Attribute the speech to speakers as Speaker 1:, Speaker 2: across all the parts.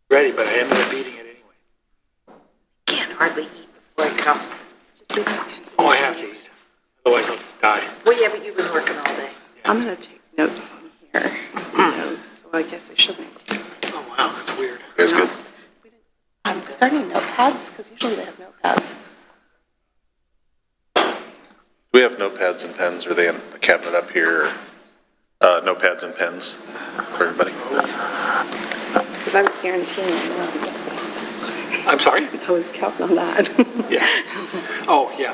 Speaker 1: ready, but I ended up eating it anyway.
Speaker 2: Can't hardly eat before I come.
Speaker 1: Oh, I have to eat. Otherwise I'll just die.
Speaker 2: Well, yeah, but you've been working all day.
Speaker 3: I'm going to take notes on here. So I guess I should make them.
Speaker 1: Oh, wow, that's weird.
Speaker 4: That's good.
Speaker 3: Is there any notepads? Because usually they have notepads.
Speaker 4: Do we have notepads and pens? Are they in a cabinet up here? Notepads and pens for everybody?
Speaker 3: Because I was guaranteeing that.
Speaker 1: I'm sorry?
Speaker 3: I was counting on that.
Speaker 1: Yeah. Oh, yeah.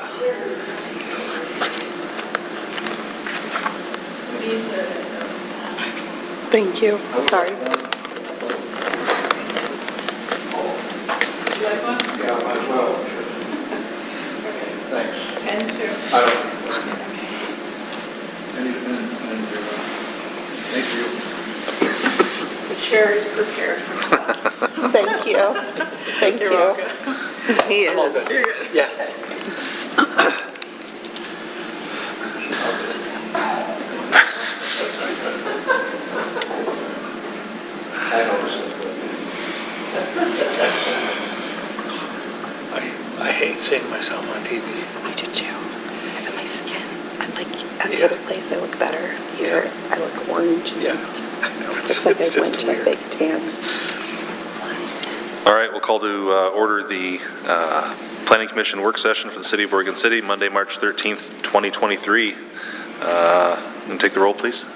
Speaker 3: Thank you. Sorry.
Speaker 5: Yeah, might as well. Thanks.
Speaker 2: And two.
Speaker 5: I don't. Thank you.
Speaker 2: The chair is prepared for class.
Speaker 3: Thank you. Thank you. He is.
Speaker 1: Yeah. I hate seeing myself on TV.
Speaker 3: I do too. And my skin, I'm like, at the other place I look better. Here, I look orange.
Speaker 1: Yeah. I know.
Speaker 3: Looks like I went to a big tan.
Speaker 4: All right, we'll call to order the Planning Commission work session for the City of Oregon City, Monday, March 13th, 2023. And take the roll, please.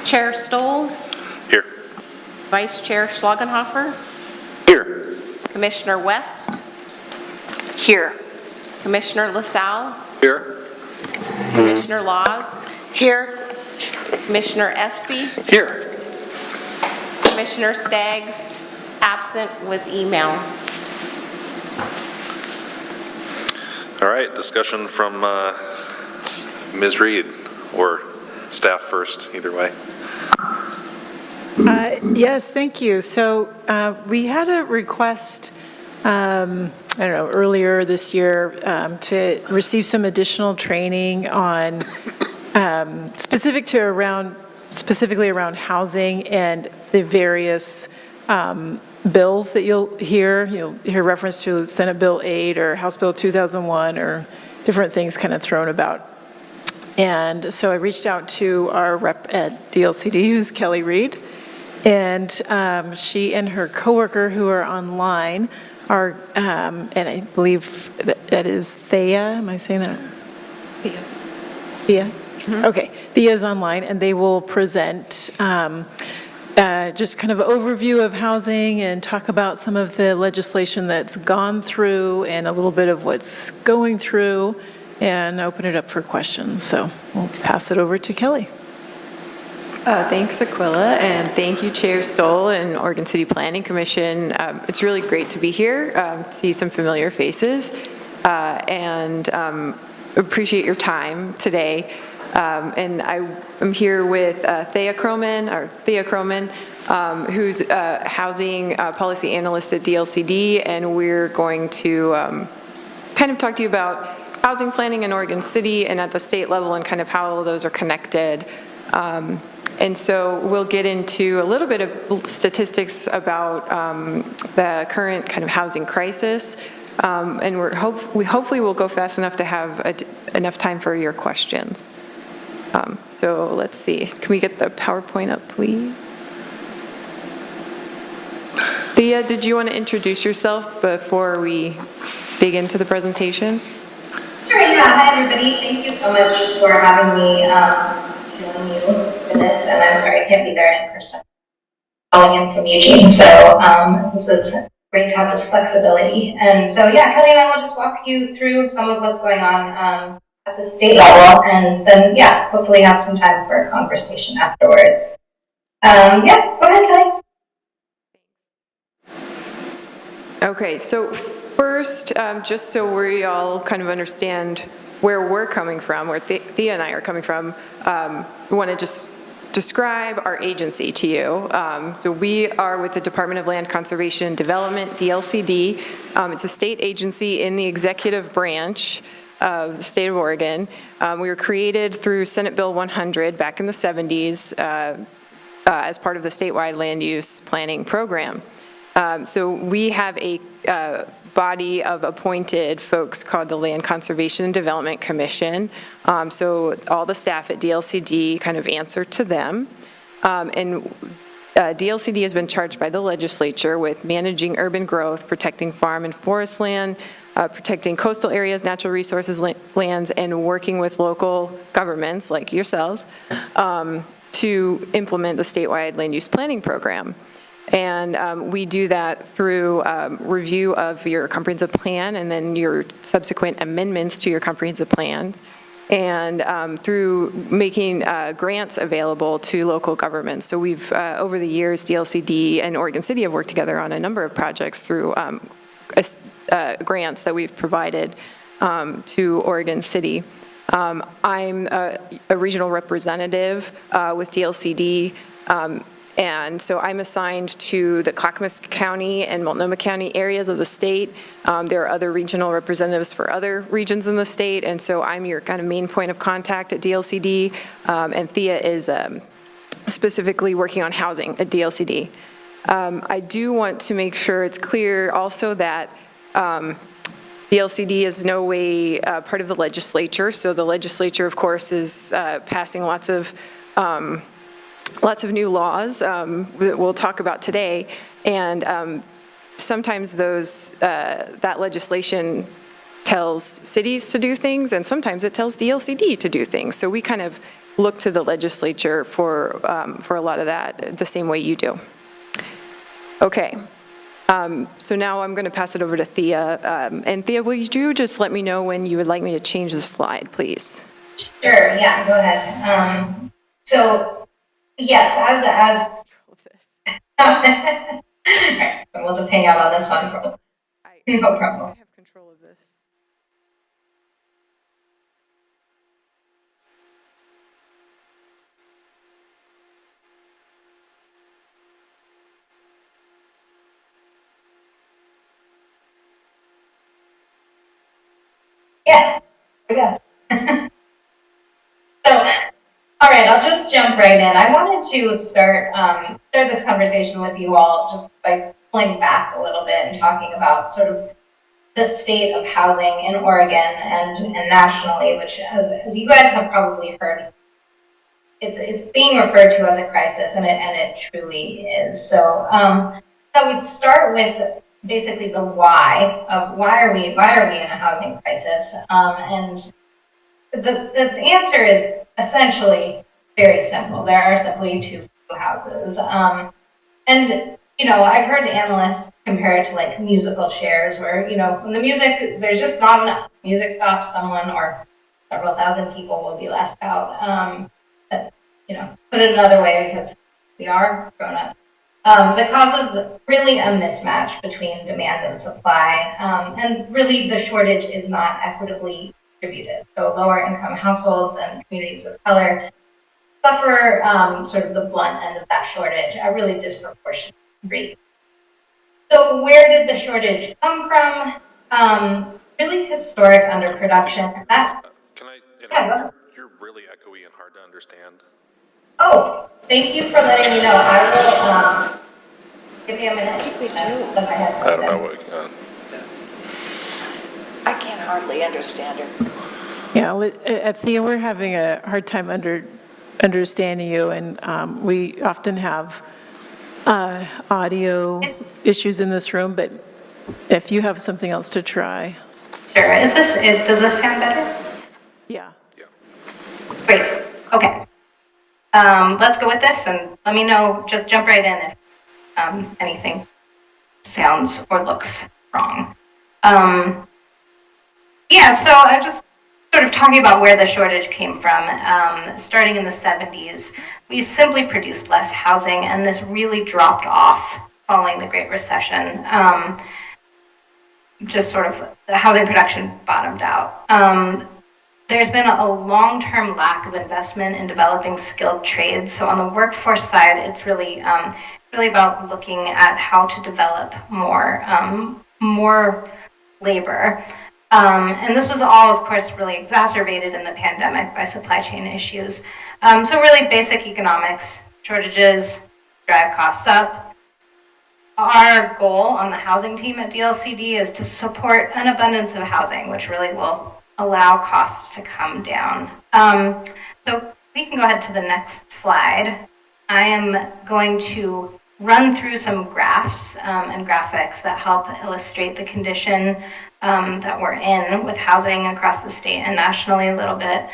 Speaker 6: Chair Stoll,
Speaker 4: Here.
Speaker 6: Vice Chair Schlagenhofer,
Speaker 4: Here.
Speaker 6: Commissioner West,
Speaker 2: Here.
Speaker 6: Commissioner LaSalle,
Speaker 4: Here.
Speaker 6: Commissioner Laws,
Speaker 2: Here.
Speaker 6: Commissioner Espy,
Speaker 4: Here.
Speaker 6: Commissioner Staggs, absent with email.
Speaker 4: All right, discussion from Ms. Reed, or staff first, either way.
Speaker 7: Yes, thank you. So we had a request, I don't know, earlier this year to receive some additional training on specifically around housing and the various bills that you'll hear. You'll hear reference to Senate Bill 8 or House Bill 2001 or different things kind of thrown about. And so I reached out to our rep at DLCD, who's Kelly Reed, and she and her coworker who are online are, and I believe that is Thea, am I saying that?
Speaker 3: Thea.
Speaker 7: Thea? Okay, Thea's online, and they will present just kind of overview of housing and talk about some of the legislation that's gone through and a little bit of what's going through, and open it up for questions. So we'll pass it over to Kelly.
Speaker 8: Thanks, Aquila, and thank you, Chair Stoll and Oregon City Planning Commission. It's really great to be here, see some familiar faces, and appreciate your time today. And I'm here with Thea Croman, who's housing policy analyst at DLCD, and we're going to kind of talk to you about housing planning in Oregon City and at the state level and kind of how all of those are connected. And so we'll get into a little bit of statistics about the current kind of housing crisis. And we hopefully will go fast enough to have enough time for your questions. So let's see, can we get the PowerPoint up, please? Thea, did you want to introduce yourself before we dig into the presentation?
Speaker 9: Sure, yeah. Hi, everybody. Thank you so much for having me join you for this. And I'm sorry I can't be there in person. Calling in from Eugene. So this is great to have this flexibility. And so, yeah, Kelly and I will just walk you through some of what's going on at the state level. And then, yeah, hopefully have some time for a conversation afterwards. Yeah, go ahead, Kelly.
Speaker 8: Okay, so first, just so we all kind of understand where we're coming from, where Thea and I are coming from, we want to just describe our agency to you. So we are with the Department of Land Conservation and Development, DLCD. It's a state agency in the executive branch. of the state of Oregon. We were created through Senate Bill 100 back in the 70s as part of the statewide land use planning program. So we have a body of appointed folks called the Land Conservation and Development Commission. So all the staff at DLCD kind of answer to them. And DLCD has been charged by the legislature with managing urban growth, protecting farm and forest land, protecting coastal areas, natural resources lands, and working with local governments like yourselves to implement the statewide land use planning program. And we do that through review of your comprehensive plan and then your subsequent amendments to your comprehensive plans, and through making grants available to local governments. So we've, over the years, DLCD and Oregon City have worked together on a number of projects through grants that we've provided to Oregon City. I'm a regional representative with DLCD, and so I'm assigned to the Clackamas County and Multnomah County areas of the state. There are other regional representatives for other regions in the state, and so I'm your kind of main point of contact at DLCD, and Thea is specifically working on housing at DLCD. I do want to make sure it's clear also that DLCD is no way part of the legislature, so the legislature, of course, is passing lots of new laws that we'll talk about today, and sometimes that legislation tells cities to do things, and sometimes it tells DLCD to do things. So we kind of look to the legislature for a lot of that, the same way you do. Okay. So now I'm going to pass it over to Thea. And Thea, will you just let me know when you would like me to change the slide, please?
Speaker 9: Sure, yeah, go ahead. So, yes, as Alright, we'll just hang out on this one for no problem.
Speaker 8: I have control of this.
Speaker 9: Yes, we go. So, all right, I'll just jump right in. I wanted to start this conversation with you all just by pulling back a little bit and talking about sort of the state of housing in Oregon and nationally, which, as you guys have probably heard, it's being referred to as a crisis, and it truly is. So, so we'd start with basically the why of why are we in a housing crisis, and the answer is essentially very simple. There are simply too few houses, and I've heard analysts compare it to like musical chairs, where when the music, there's just not enough. Music stops, someone or several thousand people will be left out. But put it another way, because we are grown-ups. That causes really a mismatch between demand and supply, and really the shortage is not equitably distributed. So lower income households and communities of color suffer sort of the blunt end of that shortage at really disproportionate rate. So where did the shortage come from? Really historic underproduction.
Speaker 4: Can I interrupt?
Speaker 9: Yeah,
Speaker 4: You're really echoey and hard to understand.
Speaker 9: Oh, thank you for letting me know. I will give me a minute.
Speaker 4: I don't know what.
Speaker 3: I can hardly understand her.
Speaker 7: Yeah, at Thea, we're having a hard time understanding you, and we often have audio issues in this room, but if you have something else to try.
Speaker 9: Sure. Does this sound better?
Speaker 7: Yeah.
Speaker 9: Great. Okay. Let's go with this, and let me know, just jump right in if anything sounds or looks wrong. Yeah, so I'm just sort of talking about where the shortage came from. Starting in the 70s, we simply produced less housing, and this really dropped off following the Great Recession. Just sort of the housing production bottomed out. There's been a long-term lack of investment in developing skilled trades. So on the workforce side, it's really about looking at how to develop more labor. And this was all, of course, really exacerbated in the pandemic by supply chain issues. So really basic economics, shortages drive costs up. Our goal on the housing team at DLCD is to support an abundance of housing, which really will allow costs to come down. So we can go ahead to the next slide. I am going to run through some graphs and graphics that help illustrate the condition that we're in with housing across the state and nationally a little bit.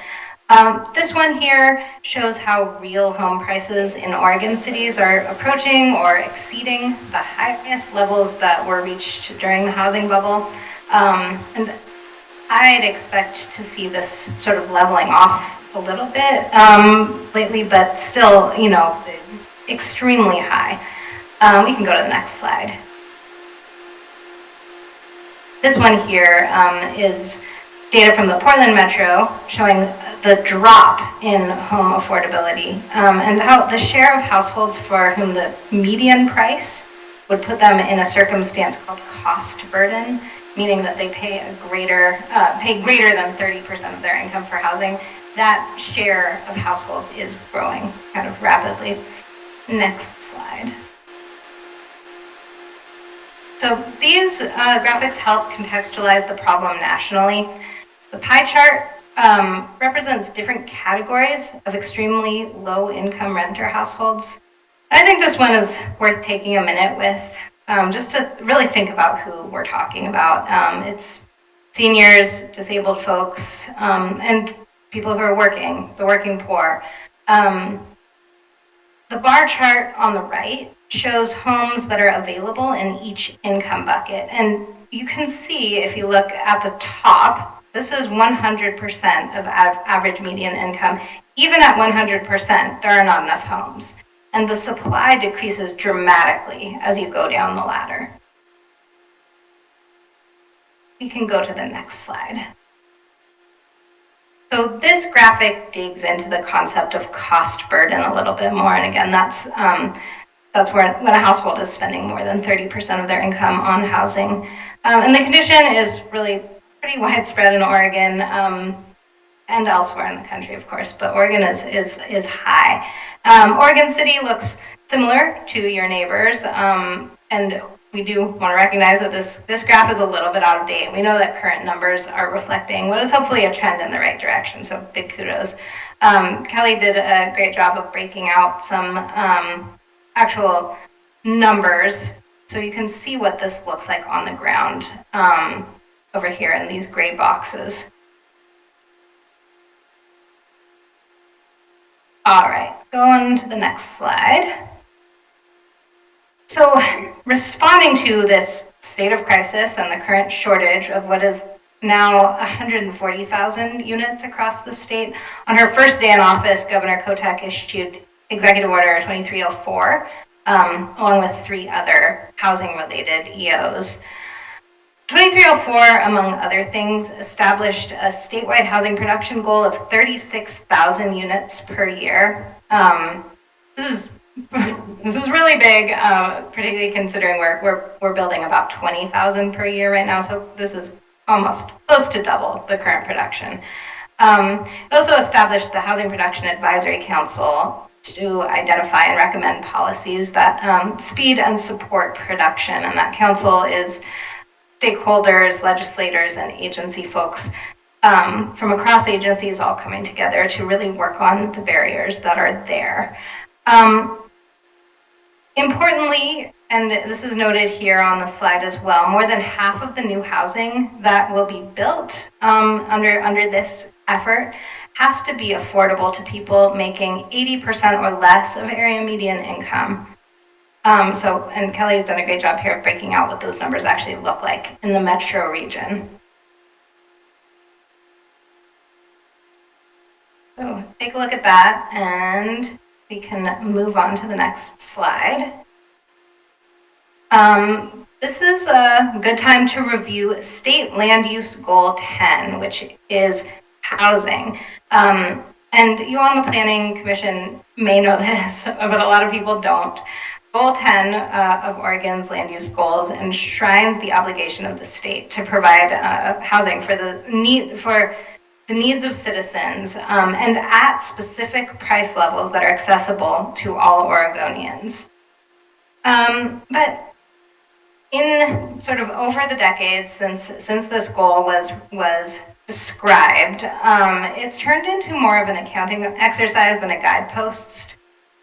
Speaker 9: This one here shows how real home prices in Oregon cities are approaching or exceeding the highest levels that were reached during the housing bubble. And I'd expect to see this sort of leveling off a little bit lately, but still, you know, extremely high. We can go to the next slide. This one here is data from the Portland Metro showing the drop in home affordability and how the share of households for whom the median price would put them in a circumstance called cost burden, meaning that they pay greater than 30% of their income for housing. That share of households is growing kind of rapidly. Next slide. So these graphics help contextualize the problem nationally. The pie chart represents different categories of extremely low income renter households. I think this one is worth taking a minute with just to really think about who we're talking about. It's seniors, disabled folks, and people who are working, the working poor. The bar chart on the right shows homes that are available in each income bucket. And you can see, if you look at the top, this is 100% of average median income. Even at 100%, there are not enough homes. And the supply decreases dramatically as you go down the ladder. We can go to the next slide. So this graphic digs into the concept of cost burden a little bit more. And again, that's when a household is spending more than 30% of their income on housing. And the condition is really pretty widespread in Oregon and elsewhere in the country, of course, but Oregon is high. Oregon City looks similar to your neighbors, and we do want to recognize that this graph is a little bit out of date. We know that current numbers are reflecting what is hopefully a trend in the right direction, so big kudos. Kelly did a great job of breaking out some actual numbers, so you can see what this looks like on the ground over here in these gray boxes. All right, going to the next slide. So responding to this state of crisis and the current shortage of what is now 140,000 units across the state, on her first day in office, Governor Kotek issued Executive Order 2304, along with 3 other housing-related EOs. 2304, among other things, established a statewide housing production goal of 36,000 units per year. This is really big, particularly considering we're building about 20,000 per year right now. So this is almost close to double the current production. It also established the Housing Production Advisory Council to identify and recommend policies that speed and support production. And that council is stakeholders, legislators, and agency folks from across agencies all coming together to really work on the barriers that are there. Importantly, and this is noted here on the slide as well, more than half of the new housing that will be built under this effort has to be affordable to people making 80% or less of area median income. And Kelly's done a great job here of breaking out what those numbers actually look like in the metro region. So take a look at that, and we can move on to the next slide. This is a good time to review State Land Use Goal 10, which is housing. And you on the Planning Commission may know this, but a lot of people don't. Goal 10 of Oregon's land use goals enshrines the obligation of the state to provide housing for the needs of citizens and at specific price levels that are accessible to all Oregonians. But in sort of over the decades since this goal was described, it's turned into more of an accounting exercise than a guidepost.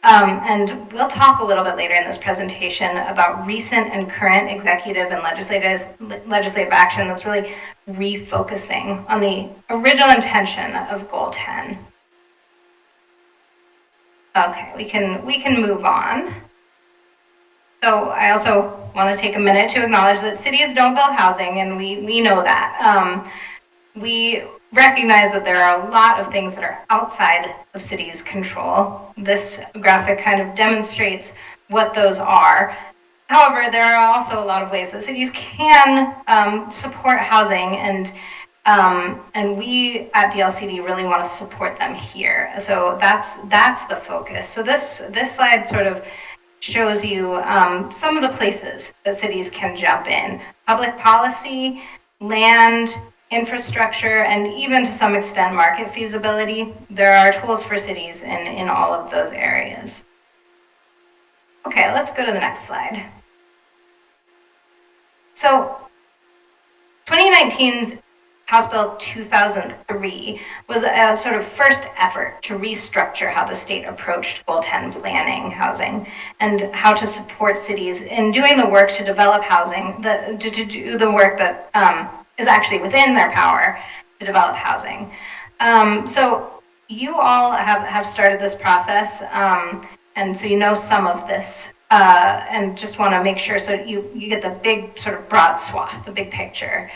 Speaker 9: And we'll talk a little bit later in this presentation about recent and current executive and legislative action that's really refocusing on the original intention of Goal 10. Okay, we can move on. So I also want to take a minute to acknowledge that cities don't build housing, and we know that. We recognize that there are a lot of things that are outside of cities' control. This graphic kind of demonstrates what those are. However, there are also a lot of ways that cities can support housing, and we at DLCD really want to support them here. So that's the focus. So this slide sort of shows you some of the places that cities can jump in: public policy, land, infrastructure, and even to some extent market feasibility. There are tools for cities in all of those areas. Okay, let's go to the next slide. So 2019's House Bill 2003 was a sort of first effort to restructure how the state approached Goal 10 planning housing and how to support cities in doing the work to develop housing, to do the work that is actually within their power to develop housing. So you all have started this process, and so you know some of this, and just want to make sure so you get the big sort of broad swath, the big picture.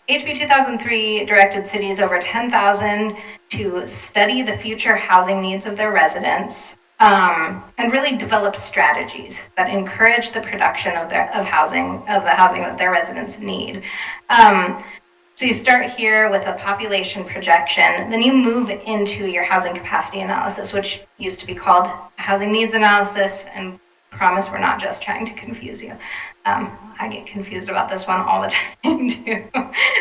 Speaker 9: HB 2003 directed cities over 10,000 to study the future housing needs of their residents, and really develop strategies that encourage the production of the housing that their residents need. So you start here with a population projection, then you move into your housing capacity analysis, which used to be called housing needs analysis, and promise we're not just trying to confuse you. I get confused about this one all the time too.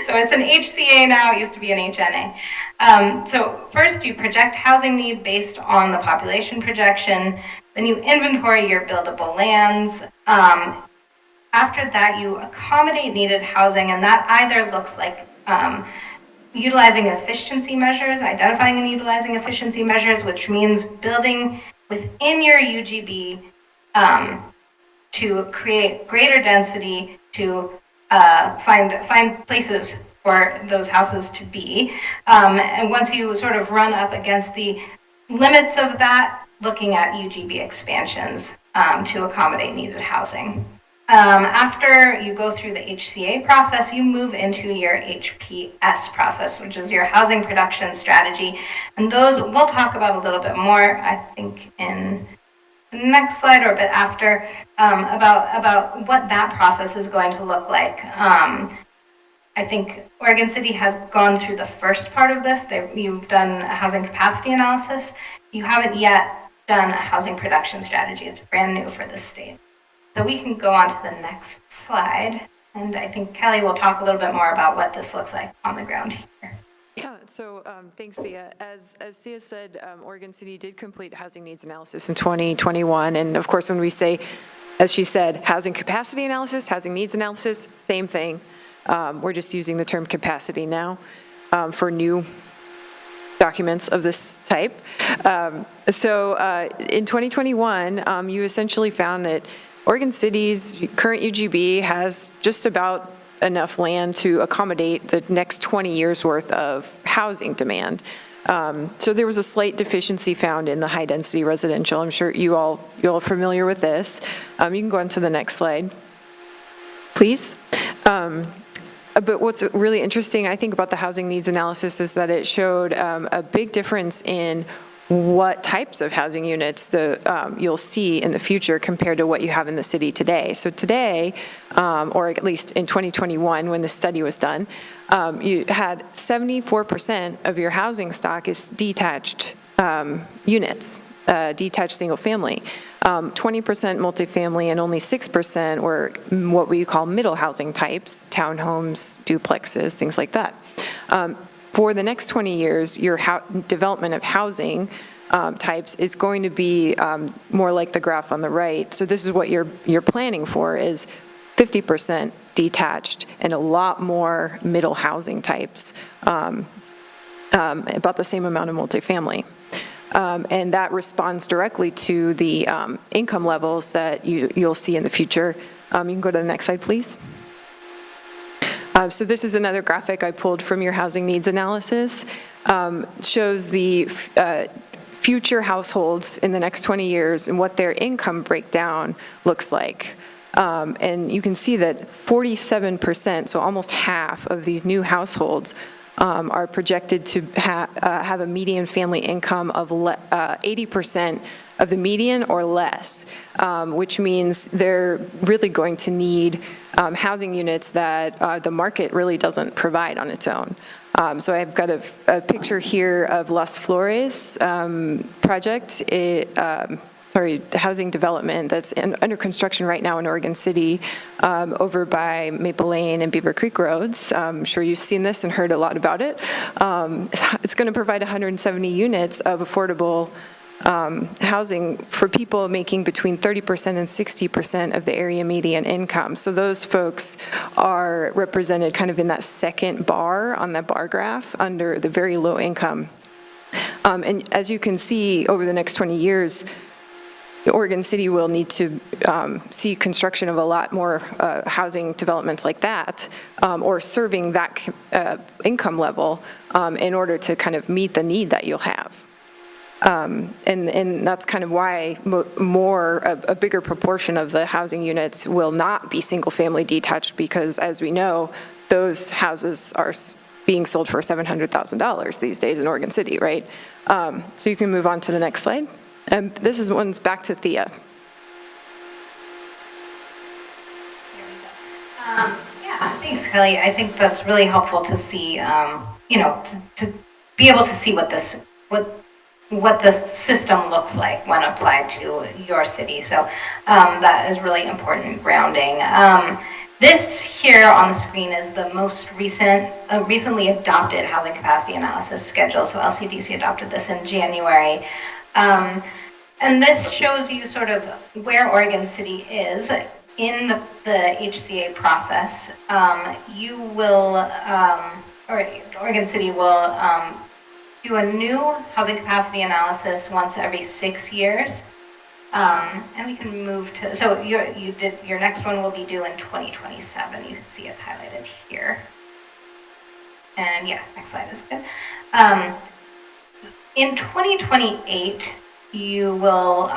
Speaker 9: So it's an HCA now, it used to be an HNA. So first you project housing need based on the population projection, then you inventory your buildable lands. After that, you accommodate needed housing, and that either looks like utilizing efficiency measures, identifying and utilizing efficiency measures, which means building within your UGB to create greater density, to find places for those houses to be. And once you sort of run up against the limits of that, looking at UGB expansions to accommodate needed housing. After you go through the HCA process, you move into your HPS process, which is your housing production strategy. And those we'll talk about a little bit more, I think, in the next slide or a bit after, about what that process is going to look like. I think Oregon City has gone through the first part of this. You've done a housing capacity analysis. You haven't yet done a housing production strategy. It's brand new for this state. So we can go on to the next slide, and I think Kelly will talk a little bit more about what this looks like on the ground here.
Speaker 8: Yeah, so thanks, Thea. As Thea said, Oregon City did complete housing needs analysis in 2021, and of course when we say, as she said, housing capacity analysis, housing needs analysis, same thing. We're just using the term capacity now for new documents of this type. So in 2021, you essentially found that Oregon City's current UGB has just about enough land to accommodate the next 20 years worth of housing demand. So there was a slight deficiency found in the high density residential. I'm sure you're all familiar with this. You can go on to the next slide, please. But what's really interesting, I think, about the housing needs analysis is that it showed a big difference in what types of housing units you'll see in the future compared to what you have in the city today. So today, or at least in 2021 when the study was done, you had 74% of your housing stock is detached units. detached single family, 20% multifamily, and only 6% were what we call middle housing types, townhomes, duplexes, things like that. For the next 20 years, your development of housing types is going to be more like the graph on the right. So this is what you're planning for, is 50% detached and a lot more middle housing types, about the same amount of multifamily. And that responds directly to the income levels that you'll see in the future. You can go to the next slide, please. So this is another graphic I pulled from your housing needs analysis. Shows the future households in the next 20 years and what their income breakdown looks like. And you can see that 47%, so almost half of these new households, are projected to have a median family income of 80% of the median or less, which means they're really going to need housing units that the market really doesn't provide on its own. So I've got a picture here of Las Flores project, housing development that's under construction right now in Oregon City, over by Maple Lane and Beaver Creek Roads. I'm sure you've seen this and heard a lot about it. It's going to provide 170 units of affordable housing for people making between 30% and 60% of the area median income. So those folks are represented kind of in that second bar on that bar graph under the very low income. And as you can see, over the next 20 years, Oregon City will need to see construction of a lot more housing developments like that, or serving that income level in order to kind of meet the need that you'll have. And that's kind of why a bigger proportion of the housing units will not be single-family detached, because, as we know, those houses are being sold for $700,000 these days in Oregon City, right? So you can move on to the next slide. This is one's back to Thea.
Speaker 9: Yeah, thanks, Kelly. I think that's really helpful to see, to be able to see what the system looks like when applied to your city. So that is really important grounding. This here on the screen is the most recently adopted housing capacity analysis schedule. So LCDC adopted this in January. And this shows you sort of where Oregon City is in the HCA process. You will, or Oregon City will do a new housing capacity analysis once every 6 years. And we can move to, so your next one will be due in 2027. You can see it's highlighted here. And yeah, next slide is good. In 2028, you will,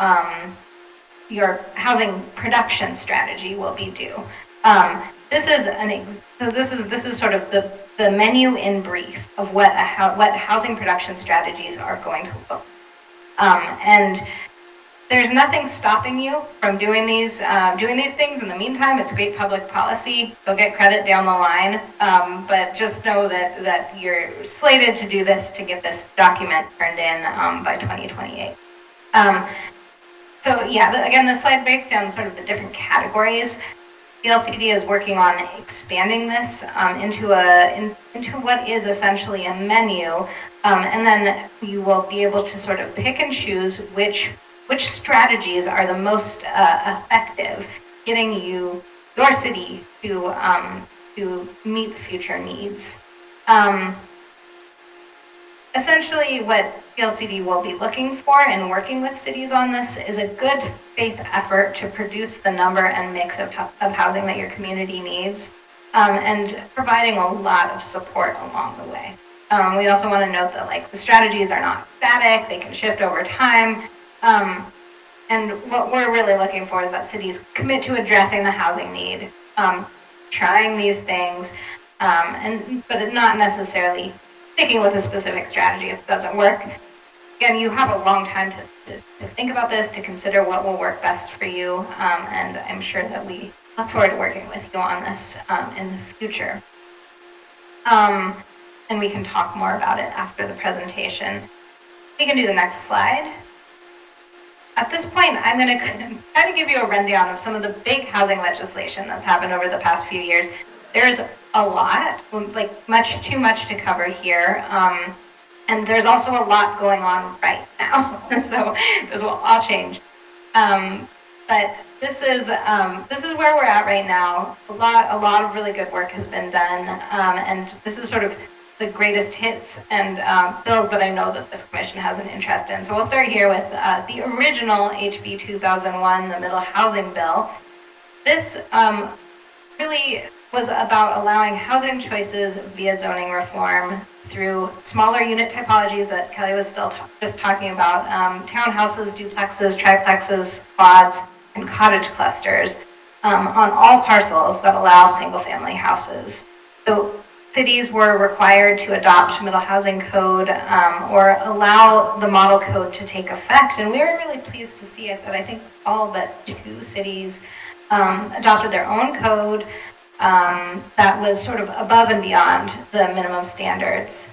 Speaker 9: your housing production strategy will be due. This is sort of the menu in brief of what housing production strategies are going to look. And there's nothing stopping you from doing these things. In the meantime, it's great public policy. You'll get credit down the line, but just know that you're slated to do this, to get this document turned in by 2028. So yeah, again, this slide breaks down sort of the different categories. The LCD is working on expanding this into what is essentially a menu, and then you will be able to sort of pick and choose which strategies are the most effective getting your city to meet the future needs. Essentially, what PLCD will be looking for in working with cities on this is a good faith effort to produce the number and mix of housing that your community needs, and providing a lot of support along the way. We also want to note that the strategies are not static; they can shift over time. And what we're really looking for is that cities commit to addressing the housing need, trying these things, but not necessarily sticking with a specific strategy if it doesn't work. Again, you have a long time to think about this, to consider what will work best for you, and I'm sure that we look forward to working with you on this in the future. And we can talk more about it after the presentation. We can do the next slide. at this point, I'm going to try to give you a rundown of some of the big housing legislation that's happened over the past few years. There's a lot, like too much to cover here. And there's also a lot going on right now, so this will all change. But this is where we're at right now. A lot of really good work has been done, and this is sort of the greatest hits and bills that I know that this commission has an interest in. So we'll start here with the original HB 2001, the Middle Housing Bill. This really was about allowing housing choices via zoning reform through smaller unit typologies that Kelly was just talking about, townhouses, duplexes, triplexes, quads, and cottage clusters on all parcels that allow single-family houses. So cities were required to adopt middle housing code or allow the model code to take effect, and we were really pleased to see it that I think all but 2 cities adopted their own code that was sort of above and beyond the minimum standards.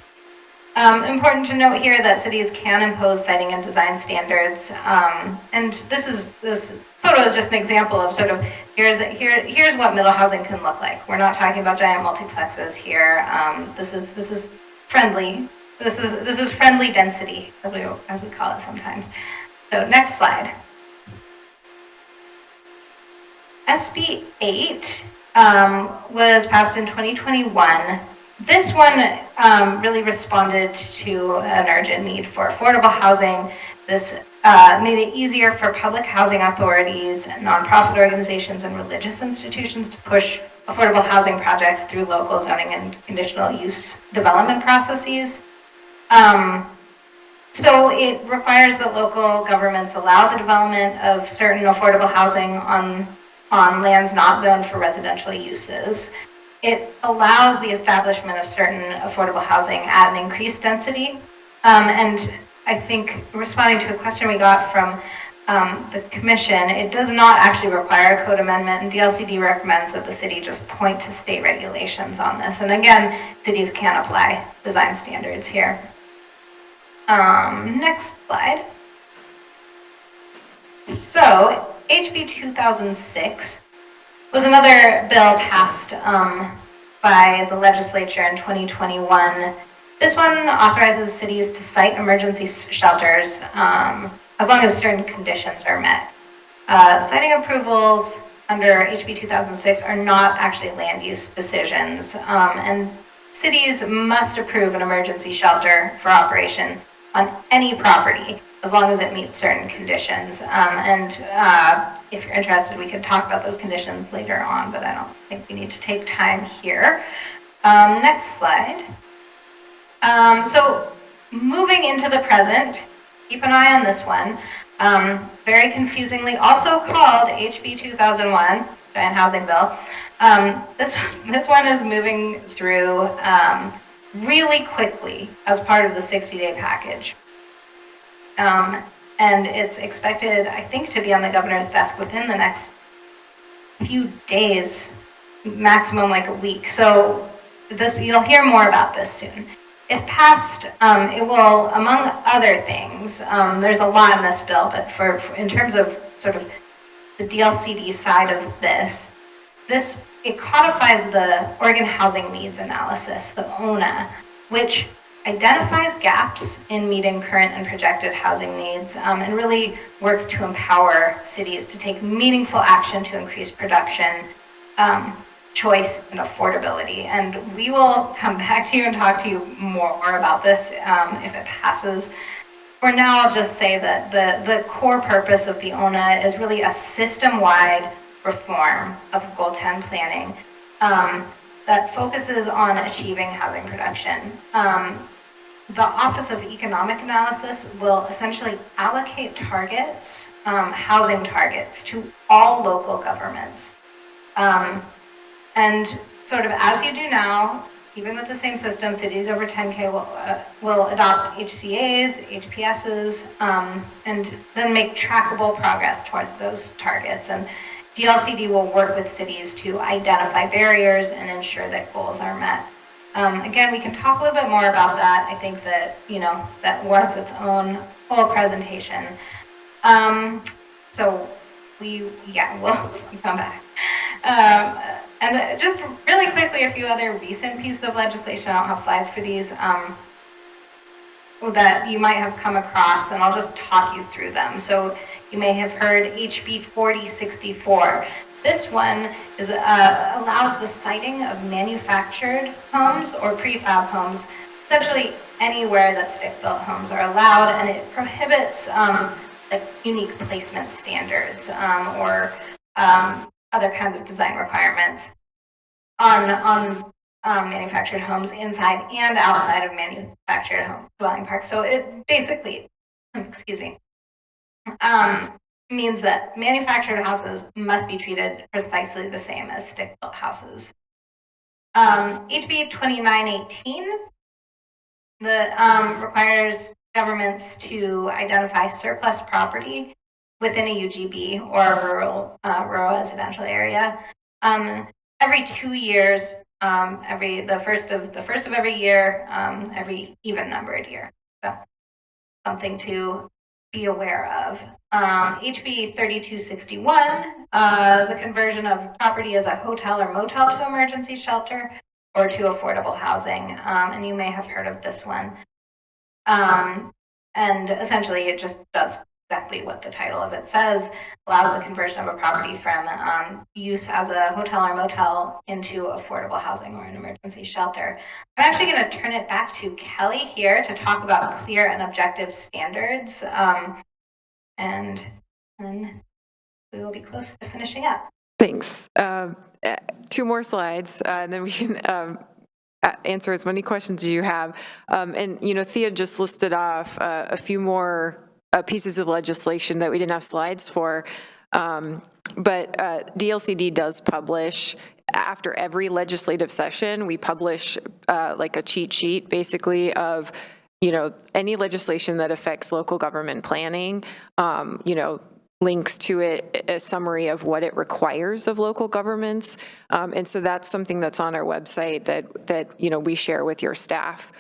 Speaker 9: Important to note here that cities can impose siting and design standards, and this photo is just an example of sort of here's what middle housing can look like. We're not talking about giant multiplexes here. This is friendly. This is friendly density, as we call it sometimes. So next slide. SB 8 was passed in 2021. This one really responded to an urgent need for affordable housing. This made it easier for public housing authorities, nonprofit organizations, and religious institutions to push affordable housing projects through local zoning and conditional use development processes. So it requires that local governments allow the development of certain affordable housing on lands not zoned for residential uses. It allows the establishment of certain affordable housing at an increased density. And I think responding to a question we got from the commission, it does not actually require a code amendment, and DLCD recommends that the city just point to state regulations on this. And again, cities can apply design standards here. Next slide. So HB 2006 was another bill passed by the legislature in 2021. This one authorizes cities to site emergency shelters as long as certain conditions are met. Siting approvals under HB 2006 are not actually land use decisions, and cities must approve an emergency shelter for operation on any property as long as it meets certain conditions. If you're interested, we could talk about those conditions later on, but I don't think we need to take time here. Next slide. So moving into the present, keep an eye on this one. Very confusingly, also called HB 2001, Giant Housing Bill. This one is moving through really quickly as part of the 60-day package. And it's expected, I think, to be on the governor's desk within the next few days, maximum like a week. So you'll hear more about this soon. If passed, it will, among other things, there's a lot in this bill, but in terms of sort of the DLCD side of this, it codifies the Oregon Housing Needs Analysis, the ONA, which identifies gaps in meeting current and projected housing needs, and really works to empower cities to take meaningful action to increase production, choice, and affordability. And we will come back to you and talk to you more about this if it passes. For now, I'll just say that the core purpose of the ONA is really a system-wide reform of Goal 10 planning that focuses on achieving housing production. The Office of Economic Analysis will essentially allocate targets, housing targets, to all local governments. And sort of as you do now, even with the same system, cities over 10K will adopt HCAs, HPSs, and then make trackable progress towards those targets. And DLCD will work with cities to identify barriers and ensure that goals are met. Again, we can talk a little bit more about that. I think that, that warrants its own whole presentation. So we'll come back. And just really quickly, a few other recent pieces of legislation. I don't have slides for these. That you might have come across, and I'll just talk you through them. So you may have heard HB 4064. This one is allows the siting of manufactured homes or prefab homes, essentially anywhere that stick-built homes are allowed, and it prohibits like unique placement standards or other kinds of design requirements on manufactured homes inside and outside of manufactured home dwelling parks. So it basically, means that manufactured houses must be treated precisely the same as stick-built houses. HB 2918 requires governments to identify surplus property within a UGB or a rural residential area. Every 2 years, the first of every year, every even numbered year. So something to be aware of. HB 3261, the conversion of property as a hotel or motel to emergency shelter or to affordable housing, and you may have heard of this one. And essentially, it just does exactly what the title of it says, allows the conversion of a property from use as a hotel or motel into affordable housing or an emergency shelter. I'm actually going to turn it back to Kelly here to talk about clear and objective standards, and then we will be close to finishing up.
Speaker 8: Thanks. 2 more slides, and then we can answer as many questions as you have. And, Thea just listed off a few more pieces of legislation that we didn't have slides for. But DLCD does publish, after every legislative session, we publish like a cheat sheet, basically, of, any legislation that affects local government planning, links to it, a summary of what it requires of local governments. And so that's something that's on our website that we share with your staff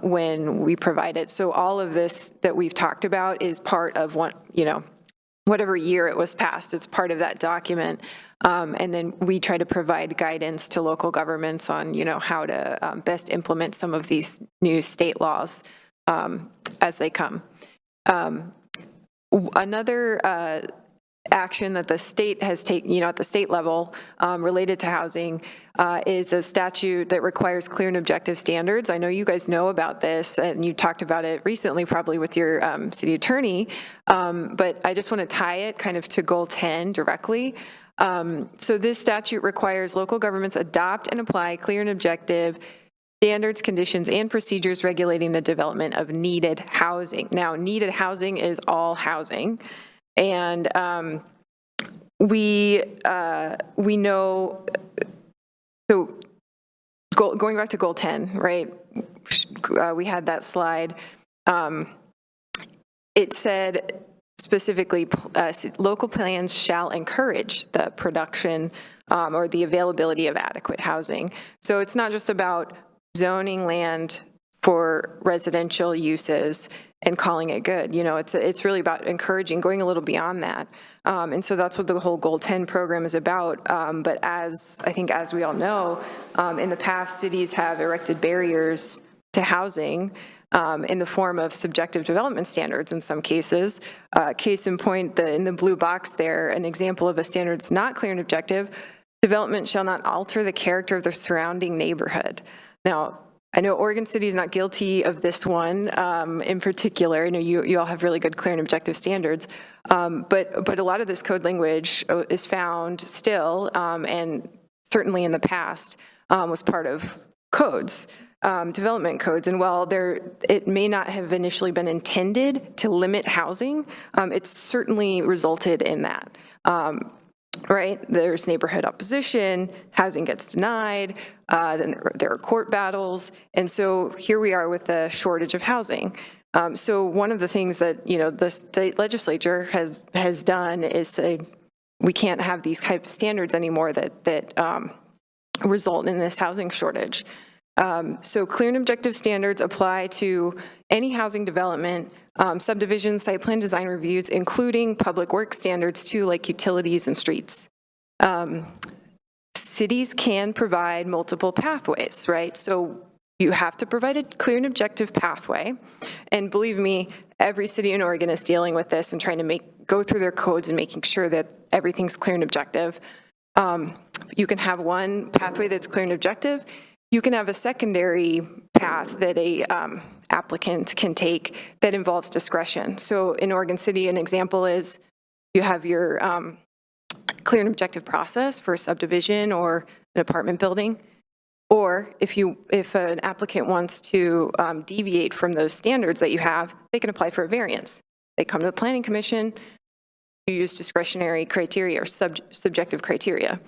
Speaker 8: when we provide it. So all of this that we've talked about is part of whatever year it was passed, it's part of that document. And then we try to provide guidance to local governments on, how to best implement some of these new state laws as they come. Another action that the state has taken, at the state level related to housing is a statute that requires clear and objective standards. I know you guys know about this, and you talked about it recently probably with your city attorney, but I just want to tie it kind of to Goal 10 directly. So this statute requires local governments adopt and apply clear and objective standards, conditions, and procedures regulating the development of needed housing. Now, needed housing is all housing, and we know. So, going back to Goal 10, right? We had that slide. It said specifically, local plans shall encourage the production or the availability of adequate housing. So it's not just about zoning land for residential uses and calling it good. It's really about encouraging, going a little beyond that. And so that's what the whole Goal 10 program is about. But as we all know, in the past, cities have erected barriers to housing in the form of subjective development standards in some cases. Case in point, in the blue box there, an example of a standard that's not clear and objective: development shall not alter the character of the surrounding neighborhood. Now, I know Oregon City is not guilty of this one in particular. I know you all have really good clear and objective standards, but a lot of this code language is found still, and certainly in the past was part of codes, development codes. And while it may not have initially been intended to limit housing, it's certainly resulted in that. Right? There's neighborhood opposition, housing gets denied, then there are court battles, and so here we are with a shortage of housing. So one of the things that the state legislature has done is say we can't have these type of standards anymore that result in this housing shortage. So clear and objective standards apply to any housing development subdivision site plan design reviews, including public works standards too, like utilities and streets. Cities can provide multiple pathways, right? So you have to provide a clear and objective pathway. And believe me, every city in Oregon is dealing with this and trying to go through their codes and making sure that everything's clear and objective. You can have one pathway that's clear and objective. You can have a secondary path that a applicant can take that involves discretion. So in Oregon City, an example is you have your clear and objective process for a subdivision or an apartment building. Or if an applicant wants to deviate from those standards that you have, they can apply for a variance. They come to the Planning Commission, you use discretionary criteria or subjective criteria.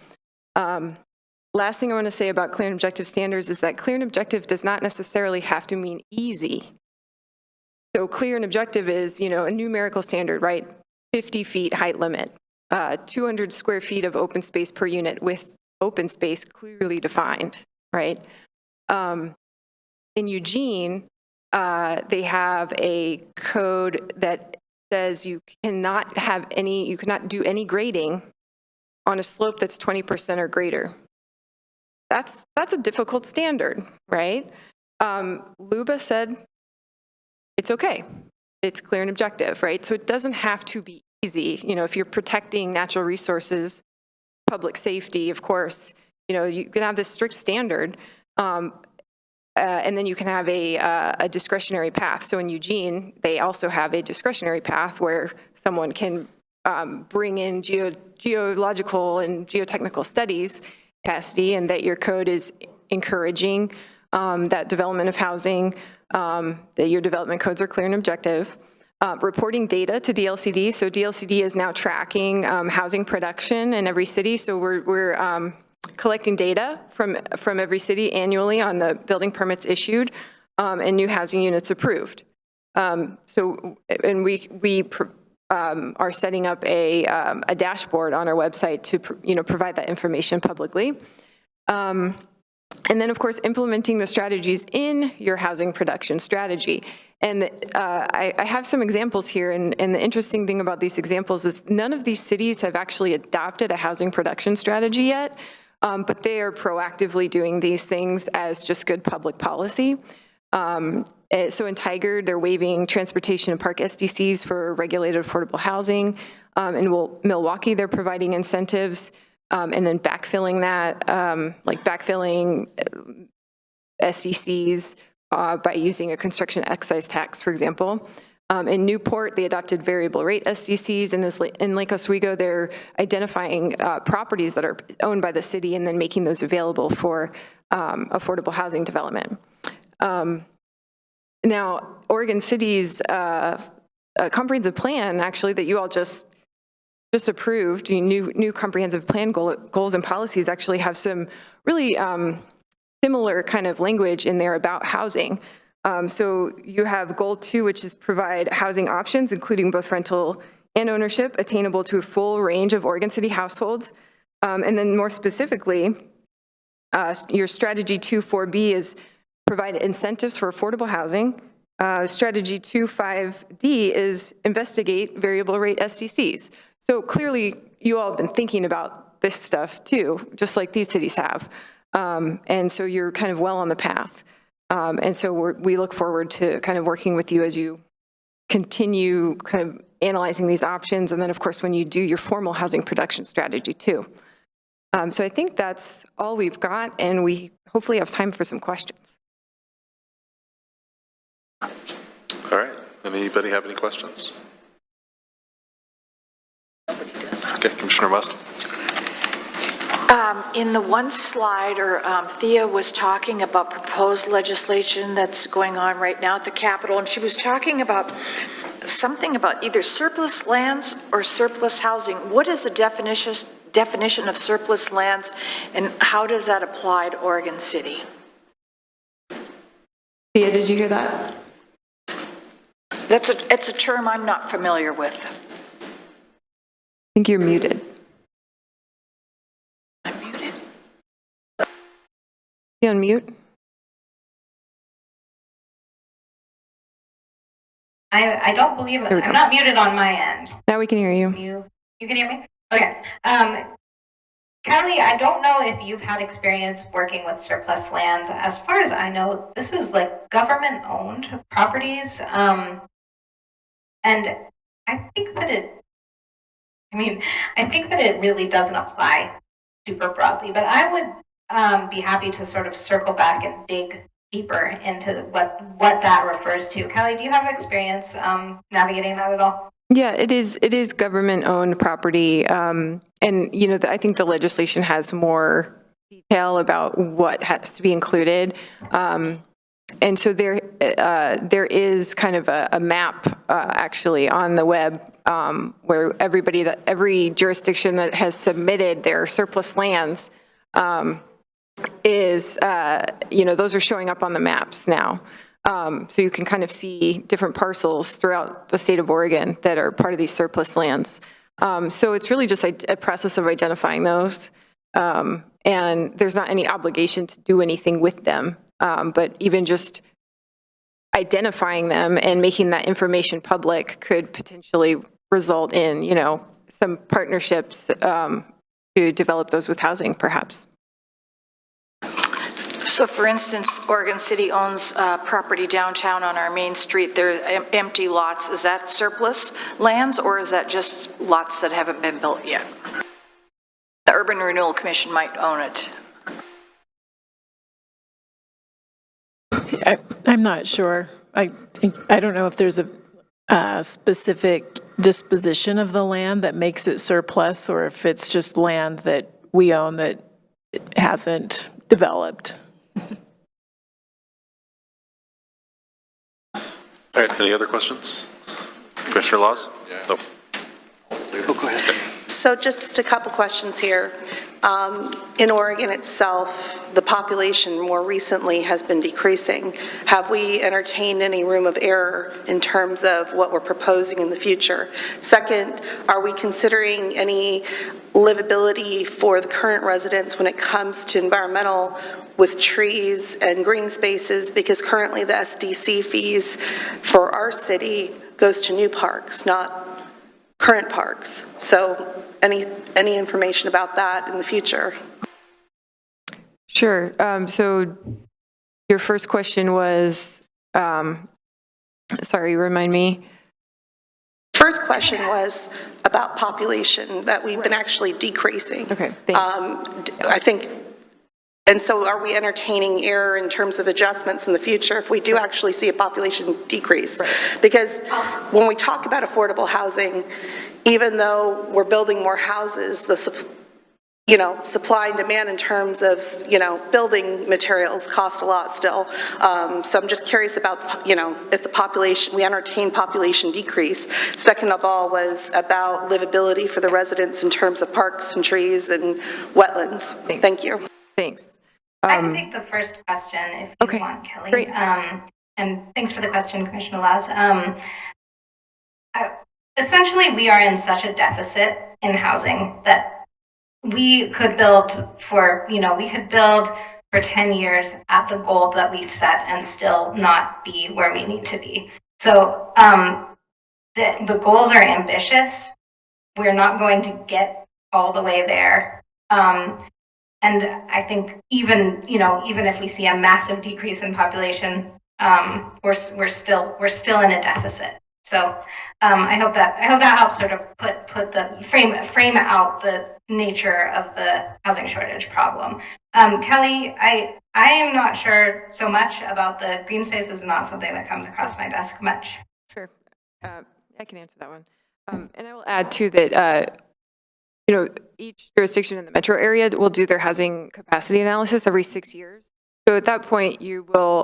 Speaker 8: Last thing I want to say about clear and objective standards is that clear and objective does not necessarily have to mean easy. So clear and objective is, a numerical standard, right? 50 feet height limit, 200 square feet of open space per unit with open space clearly defined, right? In Eugene, they have a code that says you cannot do any grading on a slope that's 20% or greater. That's a difficult standard, right? LUBA said it's okay. It's clear and objective, right? So it doesn't have to be easy. If you're protecting natural resources, public safety, of course, you can have this strict standard, and then you can have a discretionary path. So in Eugene, they also have a discretionary path where someone can bring in geological and geotechnical studies capacity, and that your code is encouraging that development of housing, that your development codes are clear and objective. Reporting data to DLCD. So DLCD is now tracking housing production in every city. So we're collecting data from every city annually on the building permits issued and new housing units approved. And we are setting up a dashboard on our website to provide that information publicly. And then, of course, implementing the strategies in your housing production strategy. And I have some examples here, and the interesting thing about these examples is none of these cities have actually adopted a housing production strategy yet, but they are proactively doing these things as just good public policy. So in Tigard, they're waiving transportation and park SDCs for regulated affordable housing. In Milwaukee, they're providing incentives and then backfilling that, like backfilling SDCs by using a construction excise tax, for example. In Newport, they adopted variable rate SDCs, and in Lake Oswego, they're identifying properties that are owned by the city and then making those available for affordable housing development. Now, Oregon City's comprehensive plan, actually, that you all just approved, new comprehensive plan goals and policies actually have some really similar kind of language in there about housing. So you have goal 2, which is provide housing options, including both rental and ownership, attainable to a full range of Oregon City households. And then more specifically, your strategy 2.4b is provide incentives for affordable housing. Strategy 2.5d is investigate variable rate SDCs. So clearly, you all have been thinking about this stuff too, just like these cities have. And so you're kind of well on the path. And so we look forward to kind of working with you as you continue kind of analyzing these options. And then, of course, when you do your formal housing production strategy too. So I think that's all we've got, and we hopefully have time for some questions.
Speaker 4: All right. Anybody have any questions? Okay, Commissioner Must.
Speaker 2: In the one slide, Thea was talking about proposed legislation that's going on right now at the Capitol, and she was talking about something about either surplus lands or surplus housing. What is the definition of surplus lands, and how does that apply to Oregon City?
Speaker 8: Thea, did you hear that?
Speaker 2: It's a term I'm not familiar with.
Speaker 8: I think you're muted.
Speaker 2: I'm muted.
Speaker 8: You on mute?
Speaker 9: I don't believe it. I'm not muted on my end.
Speaker 8: Now we can hear you.
Speaker 9: You can hear me? Okay. Kelly, I don't know if you've had experience working with surplus lands. As far as I know, this is like government-owned properties. And I think that it really doesn't apply super broadly, but I would be happy to sort of circle back and dig deeper into what that refers to. Kelly, do you have experience navigating that at all?
Speaker 8: Yeah, it is government-owned property, and I think the legislation has more detail about what has to be included, and so there is kind of a map actually on the web where every jurisdiction that has submitted their surplus lands is those are showing up on the maps now. So you can kind of see different parcels throughout the state of Oregon that are part of these surplus lands. So it's really just a process of identifying those. And there's not any obligation to do anything with them. But even just identifying them and making that information public could potentially result in, some partnerships to develop those with housing, perhaps.
Speaker 2: So for instance, Oregon City owns property downtown on our main street. There are empty lots. Is that surplus lands, or is that just lots that haven't been built yet? The Urban Renewal Commission might own it.
Speaker 7: I'm not sure. I don't know if there's a specific disposition of the land that makes it surplus, or if it's just land that we own that hasn't developed.
Speaker 4: All right, any other questions? Commissioner Laws? Nope.
Speaker 1: Oh, go ahead.
Speaker 3: So just a couple questions here. In Oregon itself, the population more recently has been decreasing. Have we entertained any room of error in terms of what we're proposing in the future? Second, are we considering any livability for the current residents when it comes to environmental with trees and green spaces? Because currently the SDC fees for our city goes to new parks, not current parks. So any information about that in the future?
Speaker 8: Sure. So your first question was, sorry, remind me.
Speaker 3: First question was about population, that we've been actually decreasing.
Speaker 8: Okay, thanks.
Speaker 3: I think, and so are we entertaining error in terms of adjustments in the future if we do actually see a population decrease? Right. Because when we talk about affordable housing, even though we're building more houses, the supply and demand in terms of, building materials cost a lot still. So I'm just curious about, if the population, we entertain population decrease. Second of all was about livability for the residents in terms of parks and trees and wetlands.
Speaker 8: Thanks.
Speaker 3: Thank you.
Speaker 8: Thanks.
Speaker 9: I can take the first question if you want, Kelly.
Speaker 8: Great.
Speaker 9: And thanks for the question, Commissioner Laws. Essentially, we are in such a deficit in housing that we could build for 10 years at the goal that we've set and still not be where we need to be. So the goals are ambitious. We're not going to get all the way there. And I think even if we see a massive decrease in population, we're still in a deficit. So I hope that helps sort of put the frame out the nature of the housing shortage problem. Kelly, I am not sure so much about the green space. Is not something that comes across my desk much.
Speaker 8: Sure. I can answer that one. And I will add too that each jurisdiction in the metro area will do their housing capacity analysis every 6 years. So at that point, you will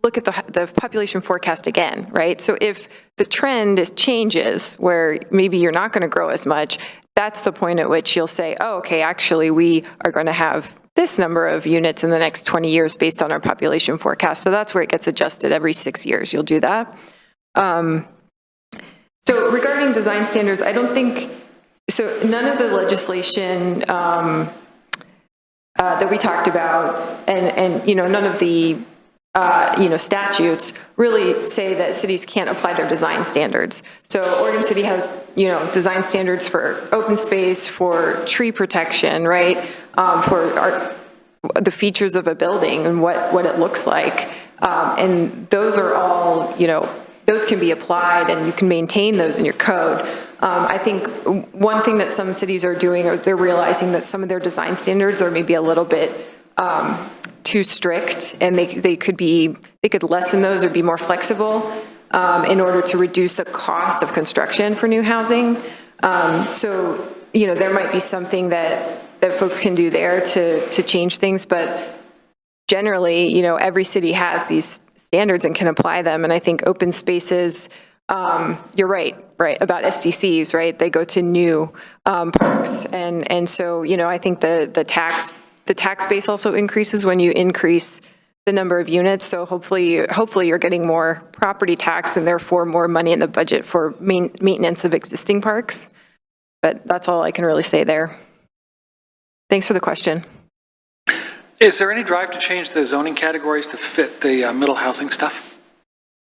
Speaker 8: look at the population forecast again, right? So if the trend changes where maybe you're not going to grow as much, that's the point at which you'll say, oh, okay, actually we are going to have this number of units in the next 20 years based on our population forecast. So that's where it gets adjusted every 6 years. You'll do that. So regarding design standards, I don't think, so none of the legislation that we talked about and none of the statutes really say that cities can't apply their design standards. So Oregon City has, design standards for open space, for tree protection, right? For the features of a building and what it looks like. And those are all, those can be applied and you can maintain those in your code. I think one thing that some cities are doing, or they're realizing that some of their design standards are maybe a little bit too strict, and they could lessen those or be more flexible in order to reduce the cost of construction for new housing. So, there might be something that folks can do there to change things, but generally, every city has these standards and can apply them. And I think open spaces, you're right about SDCs, right? They go to new parks, and so I think the tax base also increases when you increase the number of units. So hopefully you're getting more property tax and therefore more money in the budget for maintenance of existing parks. But that's all I can really say there. Thanks for the question.
Speaker 1: Is there any drive to change the zoning categories to fit the middle housing stuff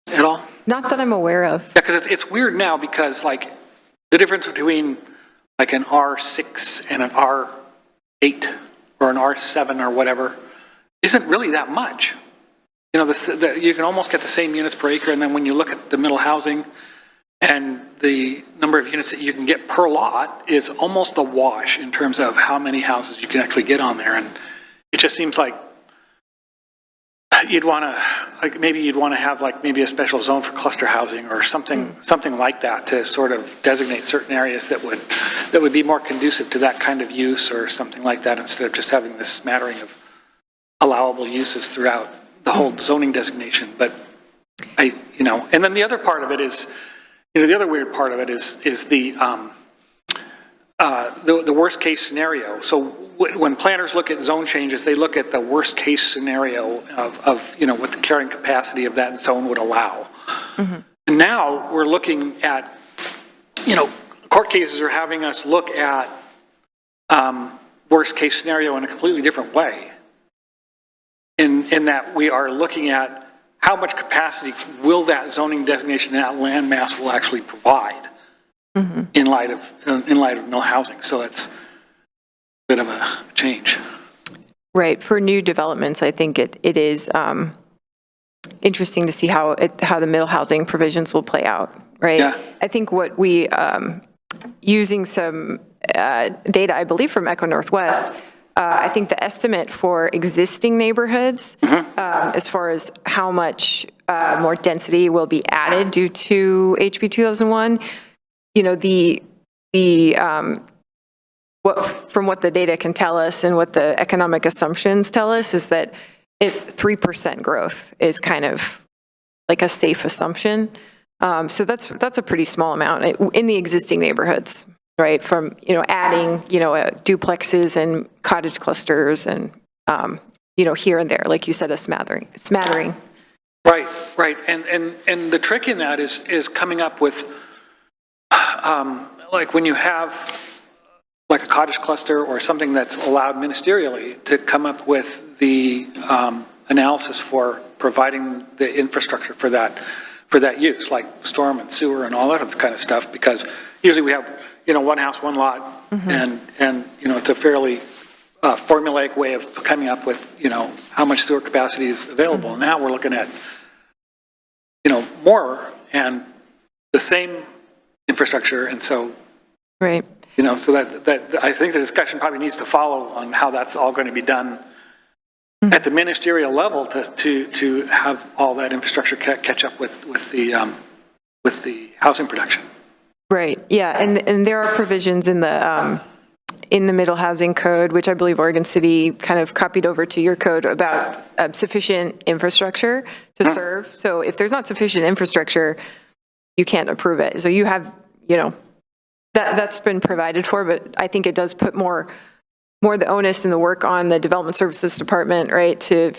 Speaker 1: at all?
Speaker 8: Not that I'm aware of.
Speaker 1: Yeah, because it's weird now because like the difference between like an R6 and an R8 or an R7 or whatever isn't really that much. You can almost get the same units per acre, and then when you look at the middle housing and the number of units that you can get per lot, it's almost a wash in terms of how many houses you can actually get on there. And it just seems like you'd want to have like maybe a special zone for cluster housing or something like that to sort of designate certain areas that would be more conducive to that kind of use or something like that, instead of just having this smattering of allowable uses throughout the whole zoning designation. But and then the other part of it is, the other weird part of it is the worst case scenario. So when planners look at zone changes, they look at the worst case scenario of what the carrying capacity of that zone would allow. Mm-hmm. And now we're looking at, court cases are having us look at worst case scenario in a completely different way. In that we are looking at how much capacity will that zoning designation, that land mass will actually provide in light of mill housing. So that's a bit of a change.
Speaker 8: Right. For new developments, I think it is interesting to see how the middle housing provisions will play out. Right. Yeah. I think what we using some data, I believe, from Echo Northwest. I think the estimate for existing neighborhoods, as far as how much more density will be added due to HB 2001, from what the data can tell us and what the economic assumptions tell us is that 3% growth is kind of like a safe assumption. So that's a pretty small amount in the existing neighborhoods. Right, from, adding, duplexes and cottage clusters and, here and there, like you said, a smattering.
Speaker 1: Right. And the trick in that is coming up with, like when you have like a cottage cluster or something that's allowed ministerially, to come up with the analysis for providing the infrastructure for that use, like storm and sewer and all that kind of stuff, because usually we have, one house, one lot, and it's a fairly formulaic way of coming up with, how much sewer capacity is available. And now we're looking at, more and the same infrastructure. And so,
Speaker 8: right.
Speaker 1: So that I think the discussion probably needs to follow on how that's all going to be done at the ministerial level to have all that infrastructure catch up with the housing production. Right.
Speaker 8: Yeah, and there are provisions in the middle housing code, which I believe Oregon City kind of copied over to your code, about sufficient infrastructure to serve. So if there's not sufficient infrastructure, you can't approve it. So you have, that's been provided for, but I think it does put more the onus and the work on the Development Services Department, right, to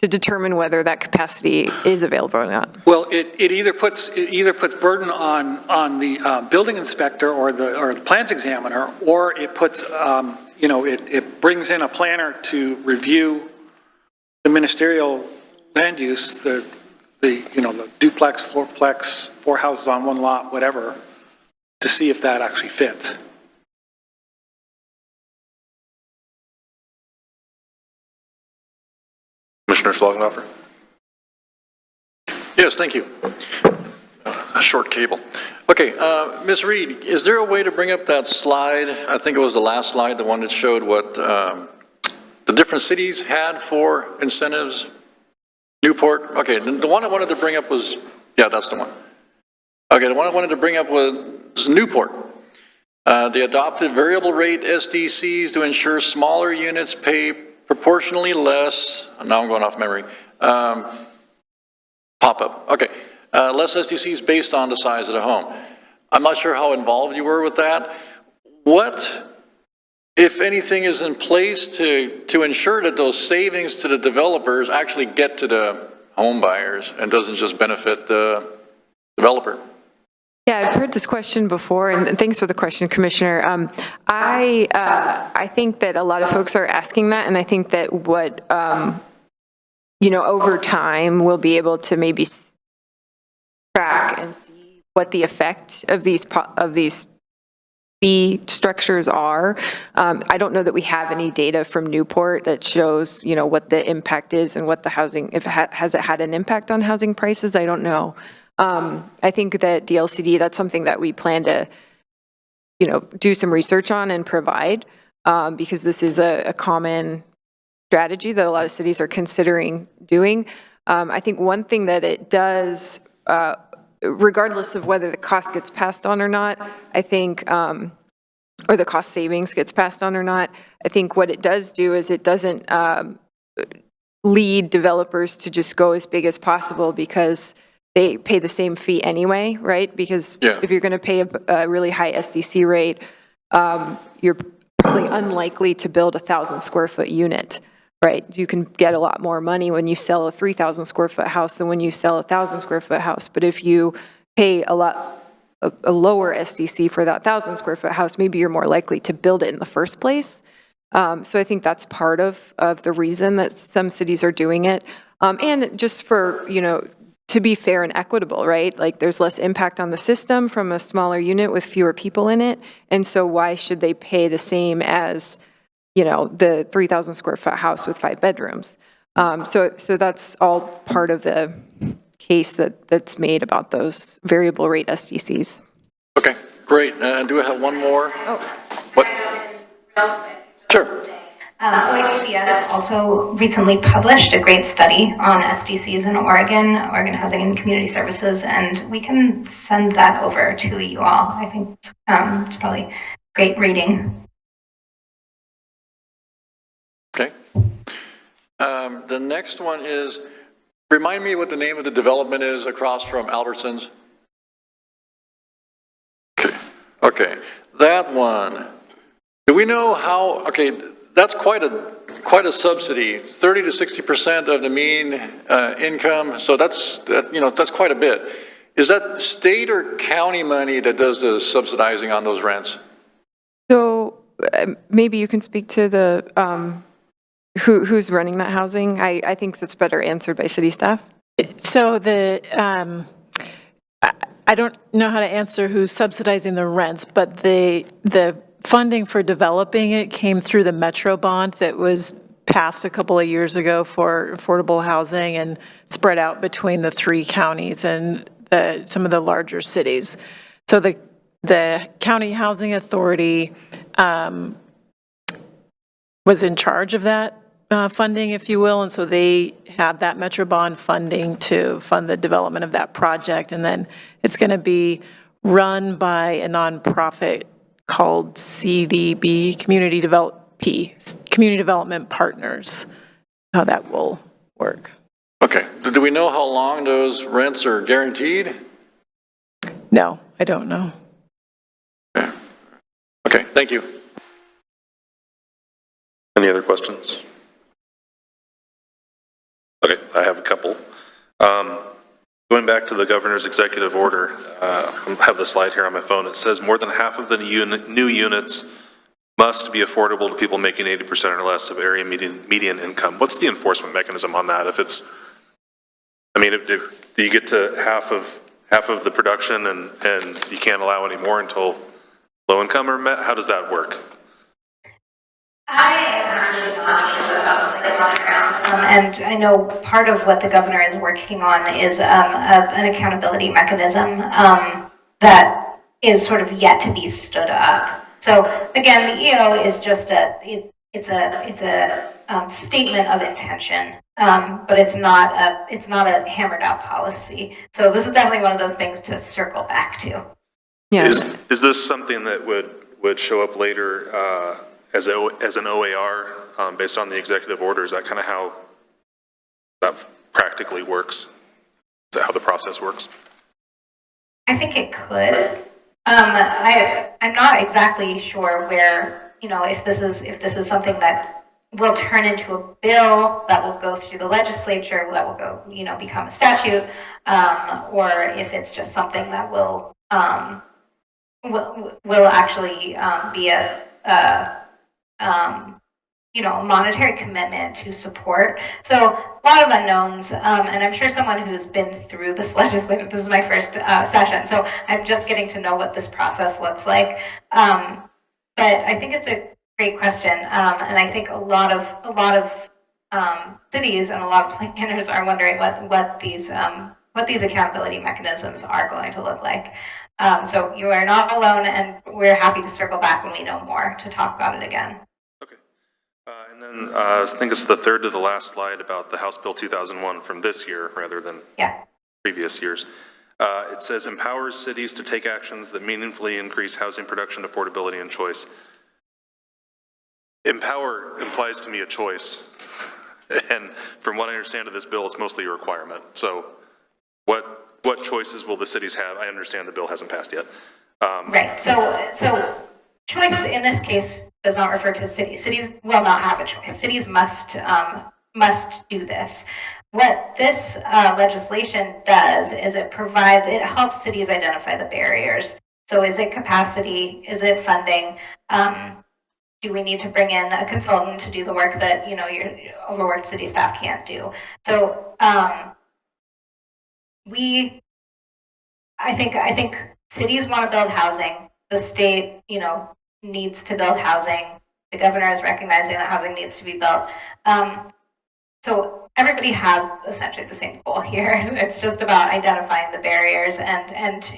Speaker 8: determine whether that capacity is available or not.
Speaker 1: Well, it either puts burden on the building inspector or the plans examiner, or it puts it brings in a planner to review the ministerial land use, the duplex, fourplex, 4 houses on 1 lot, whatever, to see if that actually fits.
Speaker 4: Commissioner Schlagenhofer?
Speaker 10: Yes, thank you. A short cable. Okay, Ms. Reed, is there a way to bring up that slide? I think it was the last slide, the one that showed what the different cities had for incentives. Newport, okay, the one I wanted to bring up was, yeah, that's the one. Okay, the one I wanted to bring up was Newport. They adopted variable rate SDCs to ensure smaller units pay proportionally less, now I'm going off memory, pop-up, okay. Less SDCs based on the size of the home. I'm not sure how involved you were with that. What, if anything, is in place to ensure that those savings to the developers actually get to the home buyers and doesn't just benefit the developer?
Speaker 8: Yeah, I've heard this question before, and thanks for the question, Commissioner. I think that a lot of folks are asking that, and I think that what, over time, we'll be able to maybe track and see what the effect of these fee structures are. I don't know that we have any data from Newport that shows, what the impact is and what the housing, if it has it had an impact on housing prices. I don't know. I think that DLCD, that's something that we plan to, do some research on and provide, because this is a common strategy that a lot of cities are considering doing. I think one thing that it does, regardless of whether the cost gets passed on or not, I think, or the cost savings gets passed on or not, I think what it does do is it doesn't lead developers to just go as big as possible because they pay the same fee anyway, right? Because if you're going to pay a really high SDC rate, you're probably unlikely to build a 1,000 square foot unit, right? You can get a lot more money when you sell a 3,000 square foot house than when you sell a 1,000 square foot house. But if you pay a lower SDC for that 1,000 square foot house, maybe you're more likely to build it in the first place. So I think that's part of the reason that some cities are doing it. And just for, to be fair and equitable, right? Like there's less impact on the system from a smaller unit with fewer people in it. And so why should they pay the same as, the 3,000 square foot house with 5 bedrooms? So that's all part of the case that's made about those variable rate SDCs.
Speaker 10: Okay, great. Do I have one more?
Speaker 8: Oh.
Speaker 10: What? Sure.
Speaker 9: OHCS also recently published a great study on SDCs in Oregon Housing and Community Services, and we can send that over to you all. I think it's probably great reading.
Speaker 10: Okay. The next one is, remind me what the name of the development is across from Albertsons. Okay, that one. Do we know how, okay, that's quite a subsidy, 30 to 60% of the mean income. So that's quite a bit. Is that state or county money that does the subsidizing on those rents?
Speaker 8: So maybe you can speak to the, who's running that housing? I think that's better answered by city staff.
Speaker 7: So I don't know how to answer who's subsidizing the rents, but the funding for developing it came through the Metro bond that was passed a couple of years ago for affordable housing and spread out between the 3 counties and some of the larger cities. So the county housing authority was in charge of that funding, if you will, and so they had that Metro bond funding to fund the development of that project, and then it's going to be run by a nonprofit called CDB, Community Development Partners, how that will work.
Speaker 10: Okay, do we know how long those rents are guaranteed?
Speaker 7: No, I don't know.
Speaker 10: Okay, thank you.
Speaker 4: Any other questions? Okay, I have a couple. Going back to the governor's executive order, I have the slide here on my phone. It says more than half of the new units must be affordable to people making 80% or less of area median income. What's the enforcement mechanism on that? If it's I mean, do you get to half of the production and you can't allow any more until low income, or how does that work?
Speaker 9: I am actually not sure about this on the ground. And I know part of what the governor is working on is an accountability mechanism that is sort of yet to be stood up. So again, the EO is just it's a statement of intention, but it's not a hammered out policy. So this is definitely one of those things to circle back to.
Speaker 8: Yeah.
Speaker 4: Is this something that would show up later as an OAR based on the executive order? Is that kind of how that practically works? Is that how the process works?
Speaker 9: I think it could. I'm not exactly sure where, if this is something that will turn into a bill that will go through the legislature, that will go, become a statute, or if it's just something that will actually be a monetary commitment to support. So a lot of unknowns, and I'm sure someone who's been through this legislative, this is my first session, so I'm just getting to know what this process looks like. But I think it's a great question, and I think a lot of cities and a lot of planners are wondering what these accountability mechanisms are going to look like. So you are not alone, and we're happy to circle back when we know more to talk about it again.
Speaker 4: Okay. And then I think it's the third to the last slide about the House Bill 2001 from this year rather than previous years. It says empowers cities to take actions that meaningfully increase housing production, affordability, and choice. Empower implies to me a choice. And from what I understand of this bill, it's mostly a requirement. So what choices will the cities have? I understand the bill hasn't passed yet.
Speaker 9: Right. So choice in this case does not refer to cities. Cities will not have a choice. Cities must do this. What this legislation does is it helps cities identify the barriers. So is it capacity? Is it funding? Do we need to bring in a consultant to do the work that your overworked city staff can't do? So I think cities want to build housing. The state, needs to build housing. The governor is recognizing that housing needs to be built. So everybody has essentially the same goal here. It's just about identifying the barriers and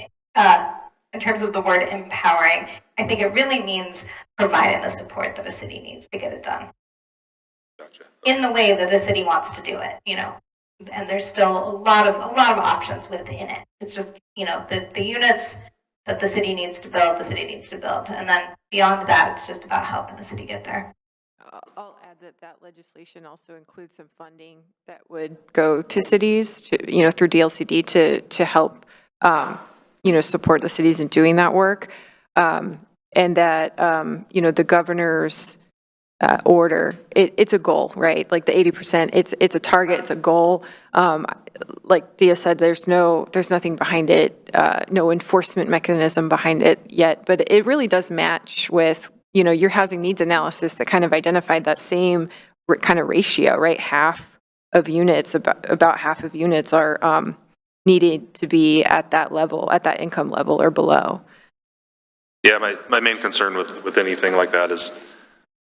Speaker 9: in terms of the word empowering, I think it really means providing the support that a city needs to get it done.
Speaker 4: Gotcha.
Speaker 9: In the way that the city wants to do it, and there's still a lot of options within it. It's just, the units that the city needs to build, the city needs to build. And then beyond that, it's just about helping the city get there.
Speaker 8: I'll add that legislation also includes some funding that would go to cities, through DLCD to help, support the cities in doing that work. And that, the governor's order, it's a goal, right? Like the 80%, it's a target, it's a goal. Like Thea said, there's nothing behind it, no enforcement mechanism behind it yet, but it really does match with, your housing needs analysis that kind of identified that same kind of ratio, right? Half of units, about half of units are needed to be at that level, at that income level or below.
Speaker 4: Yeah, my main concern with anything like that is,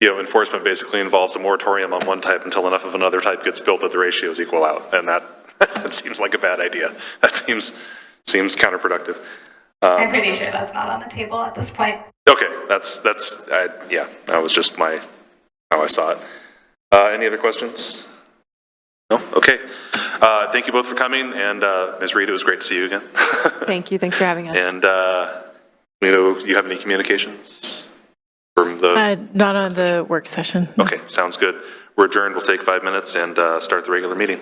Speaker 4: enforcement basically involves a moratorium on one type until enough of another type gets built that the ratios equal out, and that seems like a bad idea. That seems counterproductive.
Speaker 9: I'm pretty sure that's not on the table at this point.
Speaker 4: Okay, that was just how I saw it. Any other questions? No? Okay. Thank you both for coming, and Ms. Reed, it was great to see you again.
Speaker 8: Thank you. Thanks for having us.
Speaker 4: And you have any communications from the?
Speaker 7: Not on the work session. No.
Speaker 4: Okay, sounds good. We're adjourned. We'll take 5 minutes and start the regular meeting.